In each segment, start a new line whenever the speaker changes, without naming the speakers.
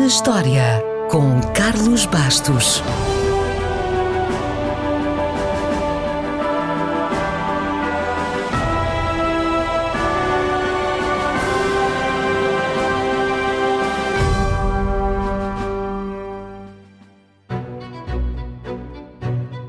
na História, com Carlos Bastos.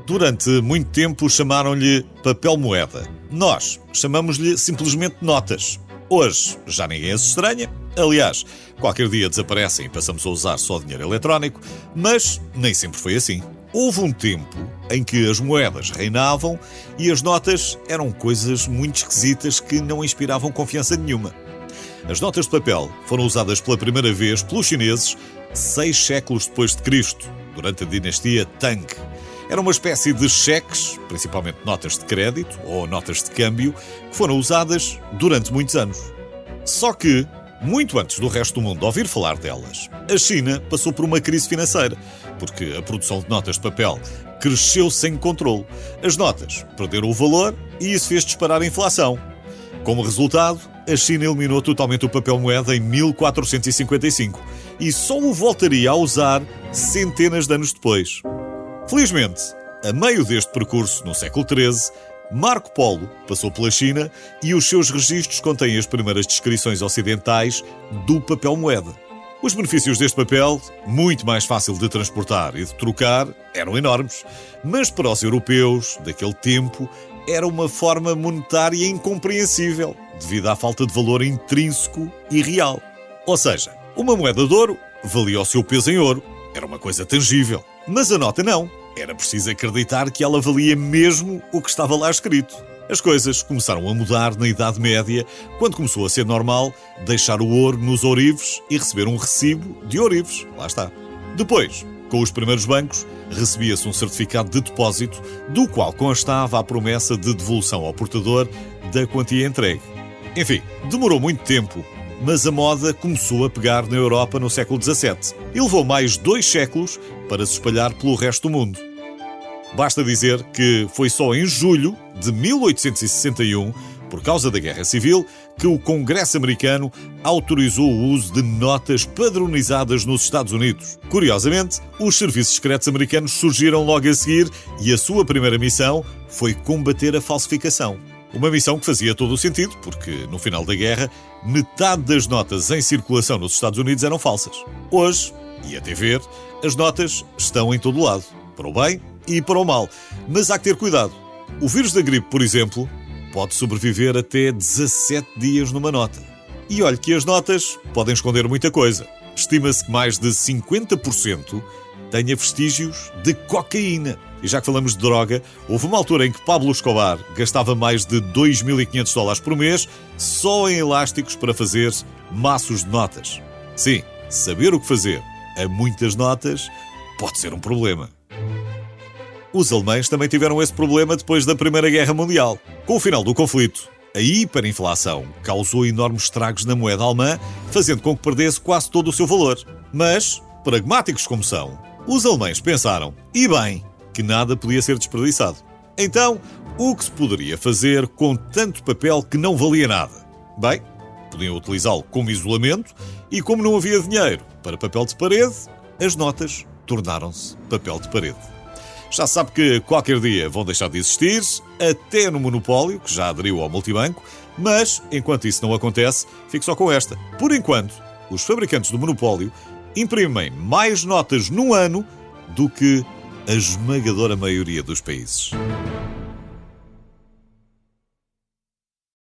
Durante muito tempo chamaram-lhe papel moeda. Nós chamamos-lhe simplesmente notas. Hoje já ninguém se estranha. Aliás, qualquer dia desaparecem e passamos a usar só dinheiro eletrónico, mas nem sempre foi assim. Houve um tempo em que as moedas reinavam e as notas eram coisas muito esquisitas que não inspiravam confiança nenhuma. As notas de papel foram usadas pela primeira vez pelos chineses 6 séculos depois de Cristo, durante a dinastia Tang. Era uma espécie de cheques, principalmente notas de crédito ou notas de câmbio, que foram usadas durante muitos anos. Só que, muito antes do resto do mundo ouvir falar delas, a China passou por uma crise financeira, porque a produção de notas de papel cresceu sem controle. As notas perderam o valor e isso fez disparar a inflação. Como resultado, a China eliminou totalmente o papel moeda em 1455 e só o voltaria a usar centenas de anos depois. Felizmente, a meio deste percurso, no século XIII, Marco Polo passou pela China e os seus registros contêm as primeiras descrições ocidentais do papel moeda. Os benefícios deste papel, muito mais fácil de transportar e de trocar, eram enormes, mas para os europeus daquele tempo era uma forma monetária incompreensível, devido à falta de valor intrínseco e real. Ou seja, uma moeda de ouro valia o seu peso em ouro, era uma coisa tangível. Mas a nota não. Era preciso acreditar que ela valia mesmo o que estava lá escrito. As coisas começaram a mudar na Idade Média, quando começou a ser normal deixar o ouro nos ourives e receber um recibo de ourives. Lá está. Depois, com os primeiros bancos, recebia-se um certificado de depósito, do qual constava a promessa de devolução ao portador da quantia entregue. Enfim, demorou muito tempo, mas a moda começou a pegar na Europa no século XVII e levou mais 2 séculos para se espalhar pelo resto do mundo. Basta dizer que foi só em julho de 1861, por causa da Guerra Civil, que o Congresso americano autorizou o uso de notas padronizadas nos Estados Unidos. Curiosamente, os serviços secretos americanos surgiram logo a seguir e a sua primeira missão foi combater a falsificação. Uma missão que fazia todo o sentido, porque, no final da guerra, metade das notas em circulação nos Estados Unidos eram falsas. Hoje, e até ver, as notas estão em todo lado, para o bem e para o mal. Mas há que ter cuidado. O vírus da gripe, por exemplo, pode sobreviver até 17 dias numa nota. E olhe que as notas podem esconder muita coisa. Estima-se que mais de 50% tenha vestígios de cocaína. E já que falamos de droga, houve uma altura em que Pablo Escobar gastava mais de $2.500 por mês só em elásticos para fazer maços de notas. Sim, saber o que fazer a muitas notas pode ser um problema. Os alemães também tiveram esse problema depois da Primeira Guerra Mundial. Com o final do conflito, a hiperinflação causou enormes estragos na moeda alemã, fazendo com que perdesse quase todo o seu valor. Mas, pragmáticos como são, os alemães pensaram, e bem, que nada podia ser desperdiçado. Então, o que se poderia fazer com tanto papel que não valia nada? Bem, podiam utilizá-lo como isolamento e, como não havia dinheiro para papel de parede, as notas tornaram-se papel de parede. Já sabe que qualquer dia vão deixar de existir, até no monopólio, que já aderiu ao multibanco, mas, enquanto isso não acontece, fique só com esta. Por enquanto, os fabricantes do monopólio imprimem mais notas num ano do que a esmagadora maioria dos países.